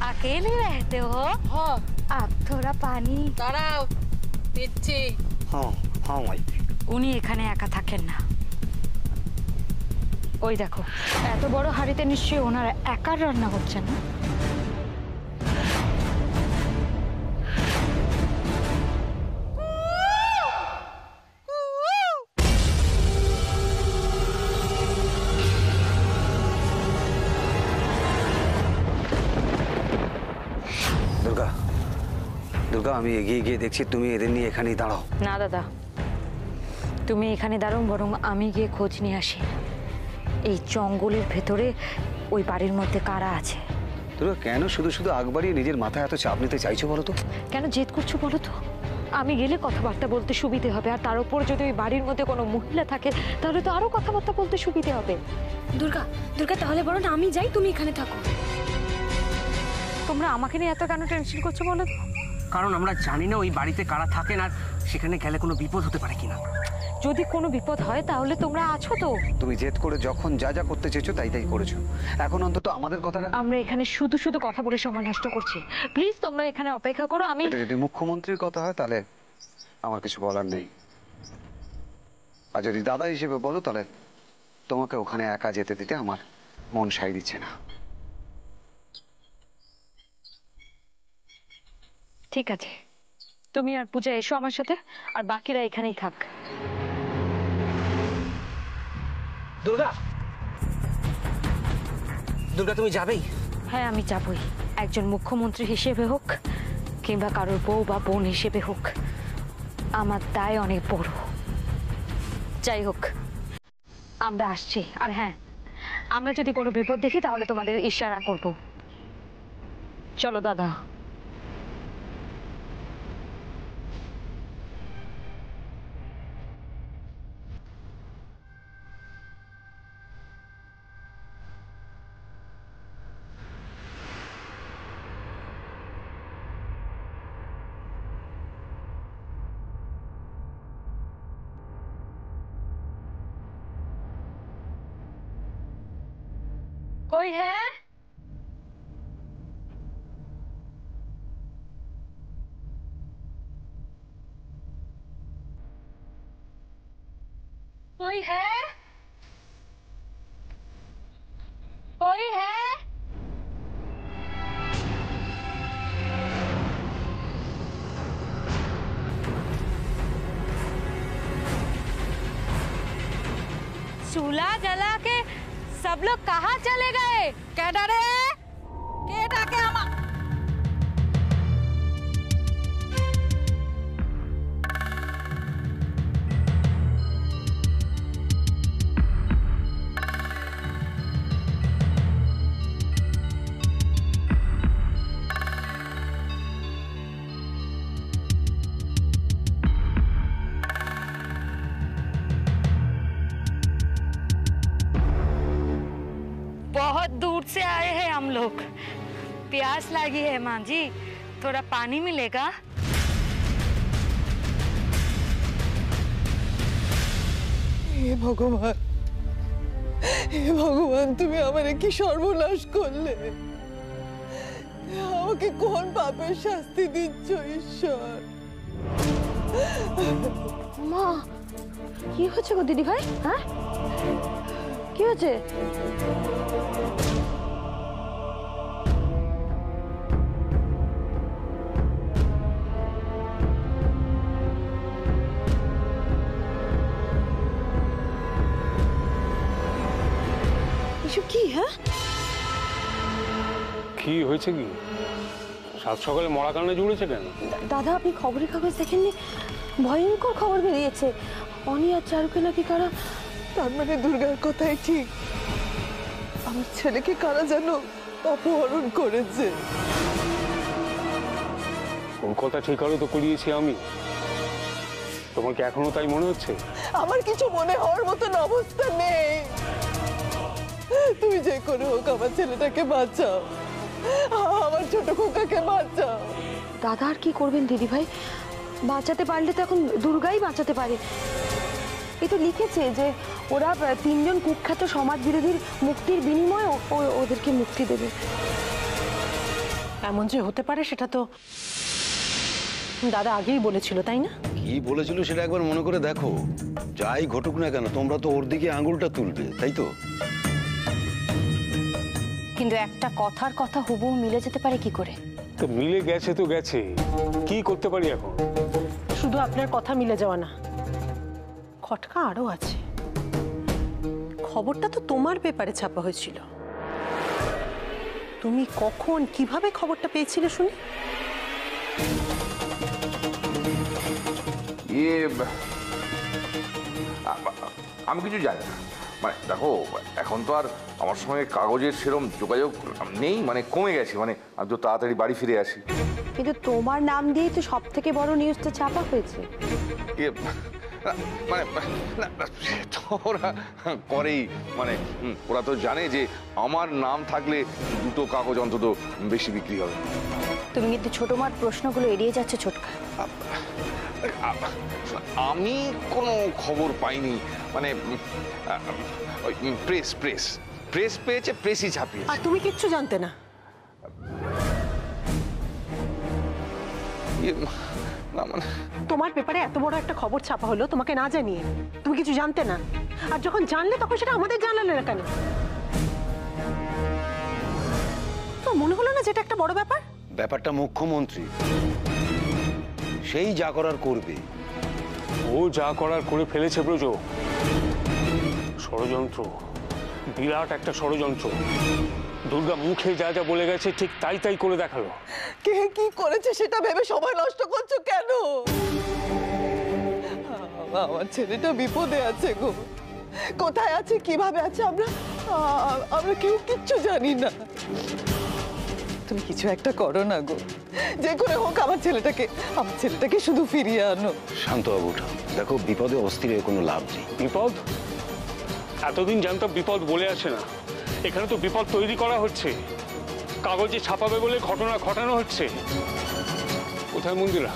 अकेले रहते हो? हाँ। आप थोड़ा पानी দাঁড়াও দিচ্ছি। हाँ हाँ माई। উনি এখানে একা থাকেন না। ওই দেখো এত বড় হাড়িতে নিশ্চয়ই ওনার একার রান্না হচ্ছে না। दुर्गा दुर्गा আমি এগিয়ে গিয়ে দেখছি তুমি এদের নিয়ে এখানেই দাঁড়াও। না দাদা, তুমি এখানে দাঁড়াও, বরং আমি গিয়ে খোঁজ নিয়ে আসি এই জঙ্গলের ভেতরে ওই বাড়ির মধ্যে কারা আছে। দুর্গা কেন শুধু শুধু আগ বাড়িয়ে নিজের মাথায় এত চাপ নিতে চাইছো বলো তো? কেন জেদ করছো বলো তো? আমি গেলে কথাবার্তা বলতে সুবিধে হবে, আর তার উপর যদি ওই বাড়ির মধ্যে কোনো মহিলা থাকে তাহলে তো আরো কথাবার্তা বলতে সুবিধে হবে। দুর্গা দুর্গা তাহলে বরং আমি যাই, তুমি এখানে থাকো। তোমরা আমাকে নিয়ে এত কেন টেনশন করছো বলো তো? কারণ আমরা জানি না ওই বাড়িতে কারা থাকেন আর সেখানে গেলে কোনো বিপদ হতে পারে কিনা। যদি কোনো বিপদ হয় তাহলে তোমরা আছো তো। তুমি জেদ করে যখন যা যা করতে চেয়েছো তাই তাই করেছো, এখন অন্তত আমাদের কথাটা। আমরা এখানে শুধু শুধু কথা বলে সময় নষ্ট করছি। প্লিজ তোমরা এখানে অপেক্ষা করো। আমি এটা যদি মুখ্যমন্ত্রীর কথা হয় তাহলে আমার কিছু বলার নেই, আর যদি দাদা হিসেবে বলো তাহলে তোমাকে ওখানে একা যেতে দিতে আমার মন সায় দিচ্ছে না। ঠিক আছে, তুমি আর পূজা এসো আমার সাথে, আর বাকিরা এখানেই থাক। দুর্গা দুর্গা তুমি যাবেই? হ্যাঁ আমি যাবই, একজন মুখ্যমন্ত্রী হিসেবে হোক কিংবা কারোর বউ বা বোন হিসেবে হোক, আমার দায় অনেক বড়। যাই হোক আমরা আসছি, আর হ্যাঁ আমরা যদি কোনো বিপদ দেখি তাহলে তোমাদের ইশারা করব। চলো দাদা। कोई है? कोई है? कोई है? चूल्हा जला के सब लोग कहाँ चले गए? কে ডারে? কে ডাকে আমার? बहुत दूर से आए हैं हम लोग, प्यास लगी है माँ जी, थोड़ा पानी मिलेगा? হে ভগবান, হে ভগবান, তুমি আমারে কি সর্বনাশ করলে? আমাকে কোন পাপের শাস্তি দিচ্ছ ঈশ্বর? মা কি হচ্ছে গো দিদি ভাই? হ্যাঁ কি হচ্ছে? এসব কি? হ্যাঁ কি হয়েছে? কি সাত সকালে মরা কারণে জুড়েছে কেন? দাদা আপনি খবরের কাগজ দেখেননি? ভয়ঙ্কর খবর বেরিয়েছে, অনি আর চারুকে নাকি কারা। তার মানে দুর্গার কথাই ঠিক, আমার ছেলেকে কারা যেন অপহরণ করেছে। কোন কথা ঠিক আরো তো করিয়েছি আমি, তোমার কি এখনো তাই মনে হচ্ছে? আমার কিছু মনে হওয়ার মতন অবস্থা নেই। তুমি যে করে হোক আমার ছেলেটাকে বাঁচাও, আমার ছোট খোকাকে বাঁচাও। দাদা আর কি করবেন দিদি ভাই, বাঁচাতে পারলে তো এখন দুর্গাই বাঁচাতে পারে। এই তো লিখেছে যে ওরা তিনজন কুখ্যাত সমাজ বিরোধীর মুক্তির বিনিময়ে ওদেরকে মুক্তি দেবে। এমন যে হতে পারে সেটা তো দাদা আগেই বলেছিল, তাই না? কি বলেছিল সেটা একবার মনে করে দেখো। যাই ঘটুক না কেন তোমরা তো ওর দিকে আঙুলটা তুলবে, তাই তো? কিন্তু একটা কথার কথা হুবহু মিলে যেতে পারে কি করে? তো মিলে গেছে তো গেছে, কি করতে পারি এখন? শুধু আপনার কথা মিলে যাওয়া না, খটকা আরো আছে। খবরটা তো তোমার পেপারে ছাপা হয়েছিল। তুমি কখন কিভাবে খবরটা পেয়েছিলে শুনি? আমি কিছু জানি না। মানে দেখো, এখন তো আর আমার সঙ্গে কাগজের সেরম যোগাযোগ নেই, মানে কমে গেছে। মানে আমি তো তাড়াতাড়ি বাড়ি ফিরে আসি। কিন্তু তোমার নাম দিয়েই তো সব থেকে বড় নিউজটা ছাপা হয়েছে। মানে ওরা করেই, মানে ওরা তো জানে যে আমার নাম থাকলে দুটো কাগজ অন্তত বেশি বিক্রি হবে। তুমি কিন্তু ছোট মার প্রশ্নগুলো এড়িয়ে যাচ্ছ ছোটকা। আমি কোনো খবর পাইনি। মানে প্রেস প্রেস প্রেস পেয়েছে, প্রেসই ছাপিয়েছে। আর তুমি কিচ্ছু জানতে না? না মানে তোমার পেপারে এত বড় একটা খবর ছাপা হলো তোমাকে না জানিয়ে? তুমি কিছু জানতে না? আর যখন জানলে তখন সেটা আমাদের জানালে না কেন? তো মনে হলো না যেটা একটা বড় ব্যাপার? ব্যাপারটা মুখ্যমন্ত্রী, সেই যা করার করবে। ও যা করার করে ফেলেছে ব্রজ। ষড়যন্ত্র, বিরাট একটা ষড়যন্ত্র। দুর্গা মুখে যা যা বলে গেছে ঠিক তাই তাই করে দেখালো। কে কি করেছে সেটা ভেবে সময় নষ্ট করছো কেন? আমার ছেলেটা বিপদে আছে গো। কোথায় আছে, কিভাবে আছে, আমরা কেউ কিচ্ছু জানি না। তুমি কিছু একটা করো না গো, যে করে হোক আমার ছেলেটাকে শুধু ফিরিয়ে আনো। শান্ত বাবু, দেখো বিপদে অস্থির হয়ে কোনো লাভ নেই। বিপদ? এতদিন জানতাম বিপদ বলে আসে না, এখানে তো বিপদ তৈরি করা হচ্ছে। কাগজে ছাপাবে বলে ঘটনা ঘটানো হচ্ছে। কোথায় মন্দিরা?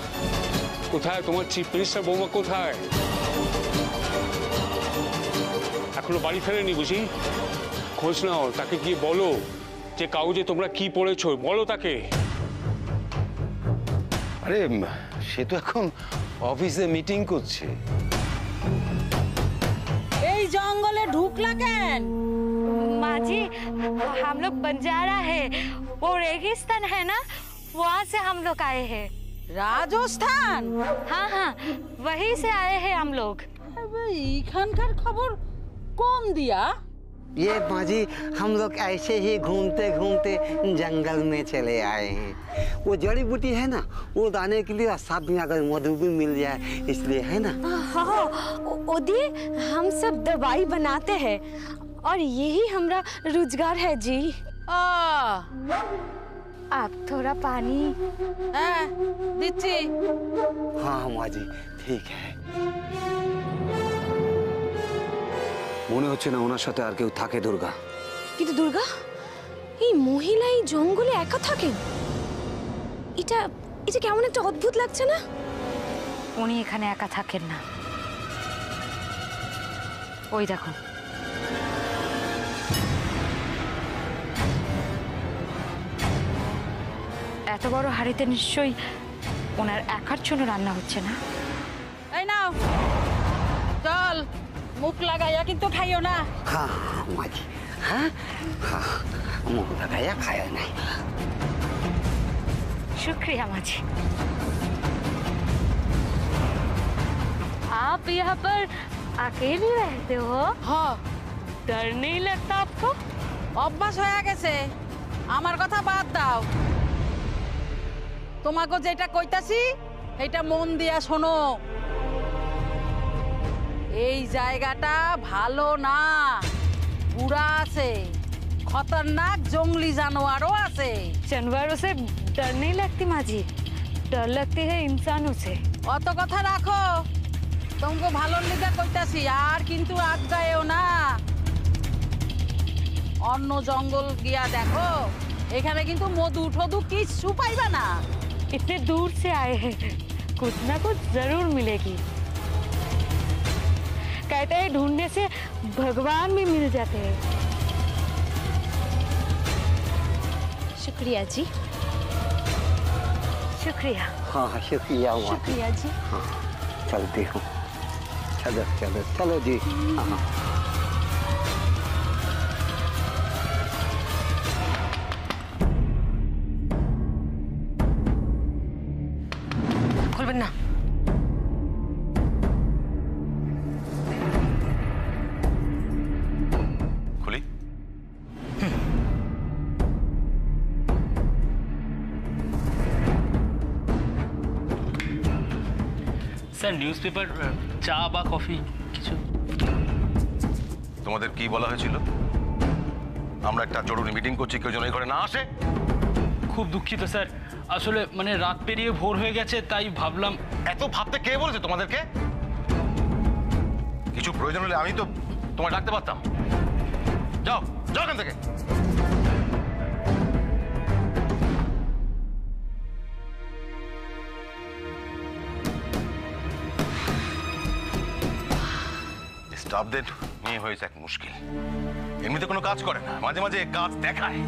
কোথায় তোমার চিফ মিনিস্টার বৌমা? কোথায়? এখনো বাড়ি ফেরেনি বুঝি? খোঁজ নাও, তাকে গিয়ে বলো যে কাগজে তোমরা কি পড়েছো, বলো তাকে। আরে সে তো এখন অফিসে মিটিং করছে। এই জঙ্গলে ঢুকলা কেন? माँ जी, हम लोग बंजारा है, वो रेगिस्तान है ना, वहाँ से हम लोग आए हैं। রাজস্থান? हाँ हाँ, वहीं से आए हैं हम लोग। এইখানকার খবর কম দিয়া? ये माँ जी, हम लोग ऐसे ही घूमते घूमते जंगल में चले आए हैं। वो जड़ी बूटी है ना, वो लाने के लिए साथ में अगर मधु भी मिल जाए इसलिए, है ना? हाँ, ओदी हम सब दवाई बनाते हैं और यही हमारा रोजगार है जी। आप थोड़ा पानी? হ্যাঁ দিচ্ছি। हाँ माँ जी, ठीक है। মনে হচ্ছে না ওনার সাথে আর কেউ থাকে দুর্গা। কিন্তু দুর্গা, এই মহিলা এই জঙ্গলে একা থাকেন, এটা কেমন একটা অদ্ভুত লাগছে না? উনি এখানে একা থাকেন না। ওই দেখো, এত বড় হাড়িতে নিশ্চয়ই ওনার একার জন্য রান্না হচ্ছে না। এই নাও চল, মুখ লাগাইয়া কিন্তু খাইও না। हाँ हाँ माँ जी, हाँ हाँ, मुँह लगाया खाया नहीं। शुक्रिया माँ जी। आप यहाँ पर अकेले रहते हो? हाँ, डर नहीं लगता आपको? অভ্যাস হয়ে গেছে। আমার কথা বাদ দাও, তোমাকে যেটা কইতাছি এটা মন দিয়া শোনো। এই জায়গাটা ভালো না, বুড়া আছে, খতরনাক জঙ্গলি জানোয়ারও আছে। जानवरों से डर नहीं लगती माँ जी, डर लगती है इंसानों से। অত কথা রাখো, তোমাকে ভালোর লিগা কইতাছি। আর কিন্তু আগায়ও না, অন্য জঙ্গল গিয়া দেখো, এখানে কিন্তু মধু ঠধু কিচ্ছু পাইবা না। इतने दूर से आए हैं, कुछ ना कुछ जरूर मिलेगी। कहते हैं ढूंढने से भगवान भी मिल जाते हैं। शुक्रिया जी। शुक्रिया। हाँ शुक्रिया माँ। शुक्रिया जी। हाँ चलती हूँ। चलो चलो चलो जी। हाँ খুলবেন না। খুলি? স্যার নিউজ পেপার, চা বা কফি কিছু? তোমাদের কি বলা হয়েছিল? আমরা একটা জরুরি মিটিং করছি, কেউ যেন এই ঘরে না আসে। খুব দুঃখিত স্যার, আসলে মানে রাত পেরিয়ে ভোর হয়ে গেছে তাই ভাবলাম। এত ভাবতে কে বলেছে তোমাদেরকে? কিছু প্রয়োজন হলে আমি তো তোমায় ডাকতে পারতাম। যাও যাও এখান থেকে। স্টাফদের নিয়ে হয়েছে এক মুশকিল। এমনিতে কোনো কাজ করে না, মাঝে মাঝে কাজ দেখায়।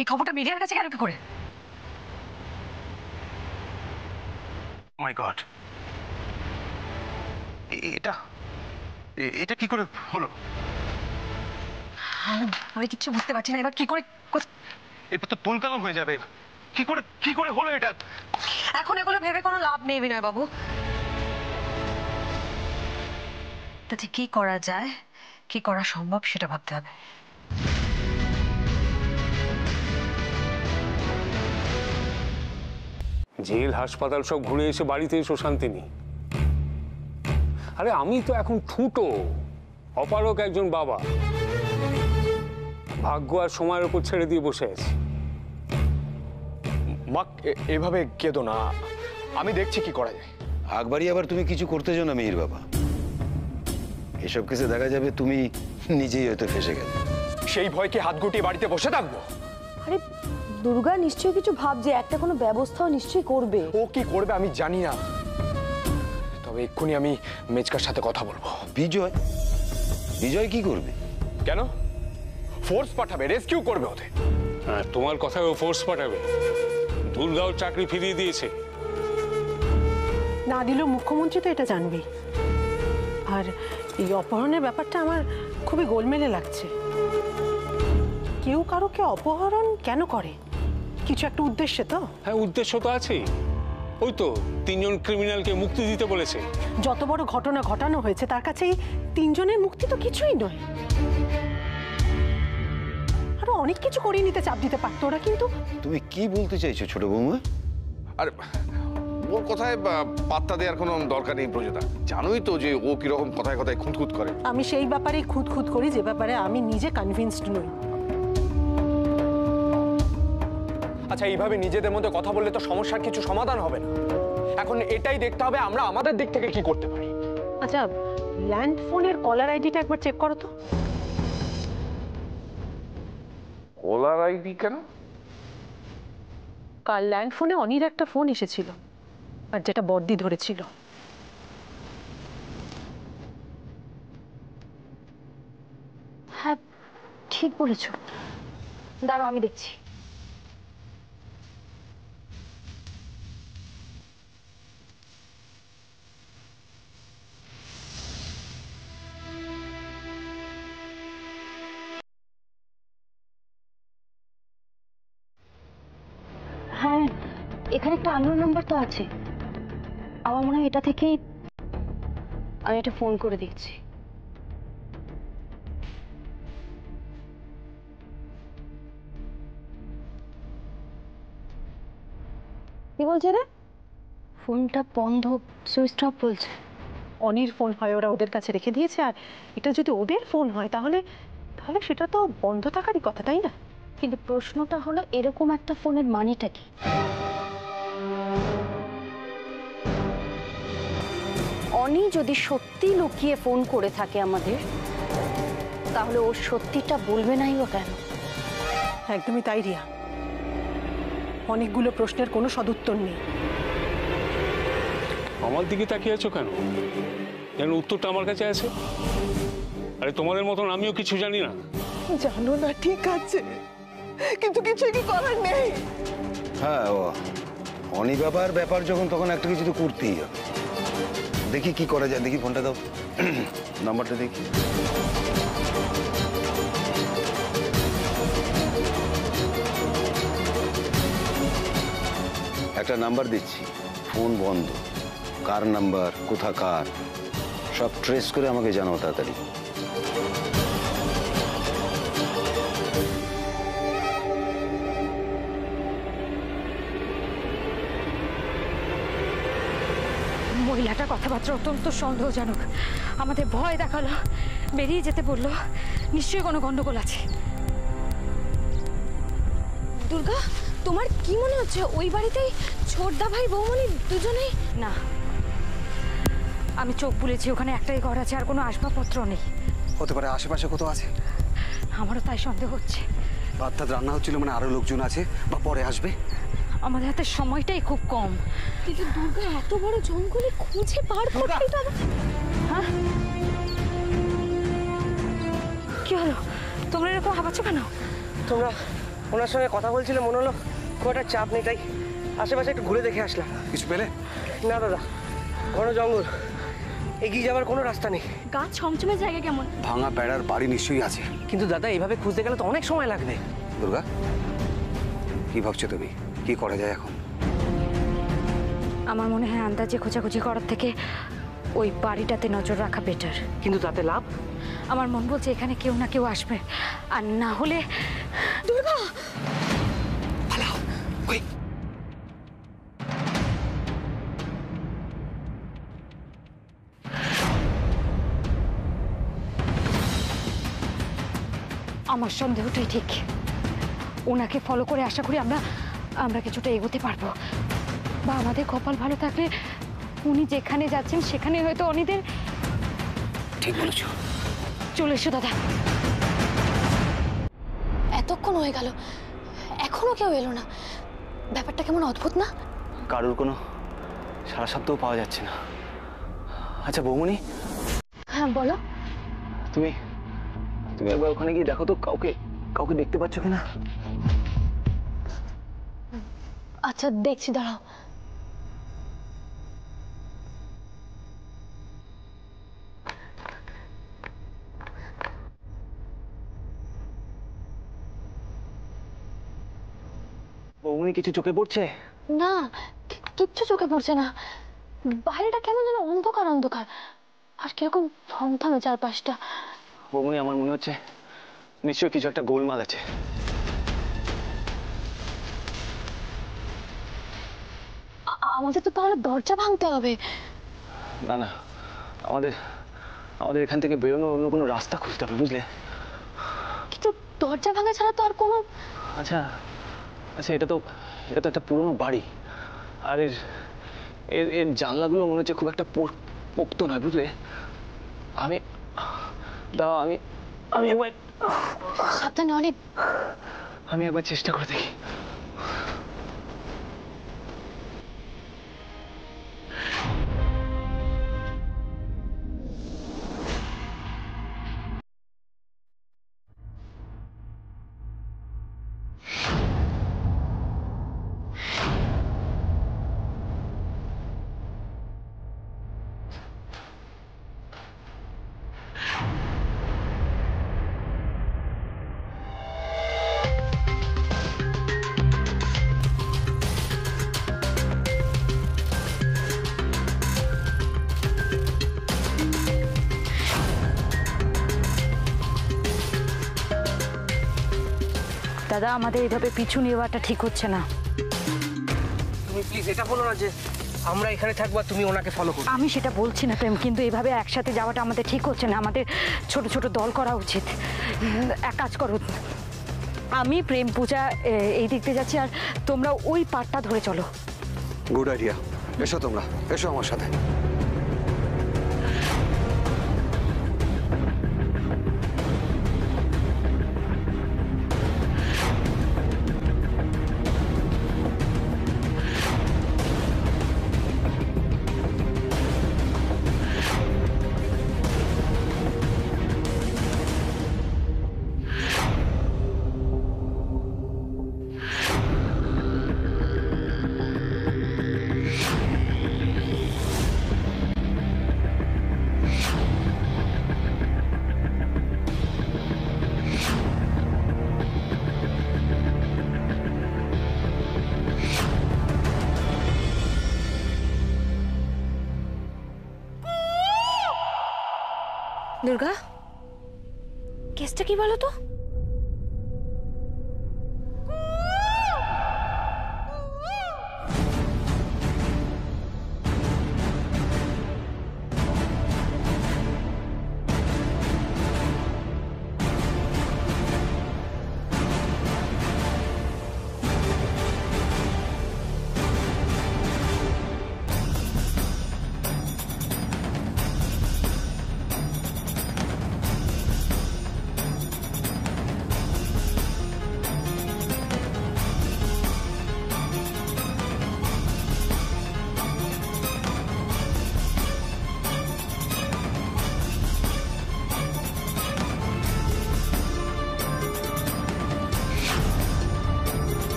এই খবরটা মিডিয়ার কাছে কেন করে? মাই গড, এটা এটা কি করে হলো? আমি কিচ্ছু বুঝতে পারছি না, এবার কি করে? এরপর তো তুলকালাম হয়ে যাবে। কি করে হলো এটা? এখন এগুলো ভেবে কোনো লাভ নেই বিনয় বাবু। তাতে কি করা যায়, কি করা সম্ভব সেটা ভাবতে হবে। জেল হাসপাতাল সব ঘুরে এসে বাড়িতে এসো শান্তি নেই। আরে আমি তো এখন ঠুটো অপারক একজন বাবা, ভাগ্য আর সময়ের উপর ছেড়ে দিয়ে বসে আছি। মা এভাবে কেঁদো না, আমি দেখছি কি করা যায়। আগবাড়ি আবার তুমি কিছু করতে চাও না মিহির বাবা। এসব কেসে দেখা যাবে তুমি নিজেই হয়তো ফেসে গেলে। সেই ভয়কে হাত গুটিয়ে বাড়িতে বসে থাকবো? আরে দুর্গা নিশ্চয়ই কিছু ভাবছে, একটা কোনো ব্যবস্থাও নিশ্চয়ই করবে। ও কি করবে আমি জানি না, তবে এক্ষুনি আমি মেজকার সাথে কথা বলবো। বিজয়? বিজয় কি করবে? কেন? ফোর্স পাঠাবে, রেস্কিউ করবে ওদের। হ্যাঁ, তোমার কথায় ও ফোর্স পাঠাবে? দুর্গাও চাকরি ফিরিয়ে দিয়েছে। না দিলেও মুখ্যমন্ত্রী তো এটা জানবেই। আর এই অপহরণের ব্যাপারটা আমার খুবই গোলমেলে লাগছে। কেউ কারোকে অপহরণ কেন করে? কিছু একটা উদ্দেশ্যে তো। হ্যাঁ, উদ্দেশ্য তো আছেই। ওই তো 3 জন ক্রিমিনালকে মুক্তি দিতে বলেছে। যত বড় ঘটনা ঘটানো হয়েছে তার কাছে এই 3 জনের মুক্তি তো কিছুই নয়। আরো অনেক কিছু করিয়ে নিতে চাপ দিতে পারতো ওরা, কিন্তু। তুমি কি বলতে চাইছো ছোট বৌমা? আর ওর কথায় পাত্তা দেওয়ার কোনো দরকার নেই প্রযোজা। জানোই তো যে ও কিরকম কথায় কথায় খুঁতখুত করে। আমি সেই ব্যাপারে খুঁতখুত করি যে ব্যাপারে আমি নিজে কনভিন্সড নই। আচ্ছা, এইভাবে নিজেদের মধ্যে কথা বললে তো সমস্যার কিছু সমাধান হবে না। এখন এটাই দেখতে হবে আমরা আমাদের দিক থেকে কি করতে পারি। আচ্ছা, ল্যান্ড ফোনের কলার আইডিটা একবার চেক করো তো। কলার আইডি কেন? কাল ল্যান্ড ফোনে অনির একটা ফোন এসেছিল, আর যেটা বর্দি ধরেছিল। হ্যাঁ ঠিক বলেছো, দাঁড়াও আমি দেখছি। হ্যাঁ, এখানে একটা আননোন নাম্বার তো আছে। আমার মনে হয় এটা থেকেই আমি একটা ফোন করে দেখছি। কি বলছে রে? ফোনটা বন্ধ, সুইচ অফ বলছে। অনির ফোন হয়, ওরা ওদের কাছে রেখে দিয়েছে। আর এটা যদি ওদের ফোন হয় তাহলে তাহলে সেটা তো বন্ধ থাকারই কথা, তাই না? কিন্তু প্রশ্নটা হলো এরকম একটা ফোনের মানেটা কি? অনি যদি সত্যি লুকিয়ে ফোন করে থাকে আমাদের, তাহলে ও সত্যিটা বলবে নাই ও কেন? একদমই তাই রিয়া, অনেকগুলো প্রশ্নের কোনো সদুত্তর নেই। আমার দিকে তাকিয়ে আছো কেন? যেন উত্তরটা আমার কাছে আছে। আরে তোমাদের মতন আমিও কিছু জানি না। জানো না ঠিক আছে, কিন্তু কিছু কি করার নেই। হ্যাঁ, অনি বাবার ব্যাপার যখন, তখন একটা কিছু তো করতেই হবে। দেখি কি করা যায়, দেখি ফোনটা দাও, নাম্বারটা দেখি। একটা নাম্বার দিচ্ছি, ফোন বন্ধ, কার নাম্বার, কোথাকার, সব ট্রেস করে আমাকে জানাও তাড়াতাড়ি। মহিলাটা কথাবার্তা অত্যন্ত সন্দেহজনক। আমাদের ভয় দেখালো, বেরিয়ে যেতে বললো। নিশ্চয়ই কোনো গন্ডগোল আছে। দুর্গা, তোমার কি মনে হচ্ছে ওই বাড়িতেই ছোটদা ভাই বৌমনি দুজনেই? না, আমি চোখ বুলেছি, ওখানে একটাই ঘর আছে, আর কোনো আসবাবপত্র নেই। হতে পারে আশেপাশে কোথাও আছে। আমারও তাই সন্দেহ হচ্ছে। ভাত রান্না হচ্ছিল, মানে আরো লোকজন আছে বা পরে আসবে। আমাদের হাতে সময়টাই খুব কম। কিন্তু দুর্গা, এত বড় জঙ্গলে খুঁজে পার করতেই তো। হ্যাঁ, কি হলো? তোমরা এরকম হাঁপাচ্ছ কেন? তোমরা ওনার সঙ্গে কথা বলছিলে, মনে হলো খুব একটা চাপ নেই, তাই আশেপাশে একটু ঘুরে দেখে আসলাম। কিছু পেলে? না দাদা, ঘন জঙ্গল, এগিয়ে যাওয়ার কোনো রাস্তা নেই। গাছ ছমছমের জায়গা কেমন? ভাঙা বেড়ার বাড়ি নিশ্চয়ই আছে। কিন্তু দাদা, এইভাবে খুঁজতে গেলে তো অনেক সময় লাগবে। দুর্গা, কি ভাবছো তুমি? কি করা যায় এখন? আমার মনে হয় আন্দাজে খোঁজাখুঁজি করার থেকে ওই বাড়িটাতে নজর রাখা বেটার। কিন্তু তাতে লাভ? আমার মন বলছে এখানে কেউ না কেউ আসবে, আর না হলে। দুর্গা, পালাও, কই। আমার সন্দেহটাই ঠিক। ওনাকে ফলো করে আশা করি আমরা কিছুটা এগোতে পারবো, বা আমাদের কপাল ভালো থাকলে উনি যেখানে যাচ্ছেন সেখানে হয়তো অনিদের। ঠিক বলেছো। চলে এসো দাদা। এতক্ষণ হয়ে গেল, এখনো কেউ এলো না। ব্যাপারটা কেমন অদ্ভুত না? কারোর কোনো সারা শব্দও পাওয়া যাচ্ছে না। আচ্ছা বৌমনি। হ্যাঁ বলো। তুমি একবার ওখানে গিয়ে দেখো তো, কাউকে দেখতে পাচ্ছ কিনা। আচ্ছা দেখছি, দাঁড়াও। বৌমনি, কিছু চোখে পড়ছে? না, কিচ্ছু চোখে পড়ছে না। বাইরেটা কেমন যেন অন্ধকার অন্ধকার, আর কিরকম থমথমে চারপাশটা। বৌমনি, আমার মনে হচ্ছে নিশ্চয়ই কিছু একটা গোলমাল আছে। আমাদের তো তাহলে দরজা ভাঙতে হবে। না না, আমাদের এখান থেকে বেরোনোর অন্য কোনো রাস্তা খুঁজতে হবে, বুঝলে? কিন্তু দরজা ভাঙা ছাড়া তো আর কোনো। আচ্ছা, এটা তো একটা পুরনো বাড়ি, আর এর জানলাগুলো মনে হচ্ছে খুব একটা পোক্ত নয়, বুঝলে? আমি একবার সাবধানে অনেক। আমি একবার চেষ্টা করে দেখি। দাদা, আমাদের এইভাবে পিছু নেওয়াটা ঠিক হচ্ছে না। তুমি প্লিজ এটা বলো না যে আমরা এখানে থাকবো আর তুমি ওনাকে ফলো করো। আমি সেটা বলছি না প্রেম, কিন্তু এইভাবে একসাথে যাওয়াটা আমাদের ঠিক হচ্ছে না। আমাদের ছোট ছোট দল করা উচিত। এক কাজ করো, আমি প্রেম পূজা এই দিক দিয়ে যাচ্ছি, আর তোমরা ওই পাটটা ধরে চলো। Good idea. এসো তোমরা, এসো আমার সাথে। দুর্গা, কেসটা কি বলো তো?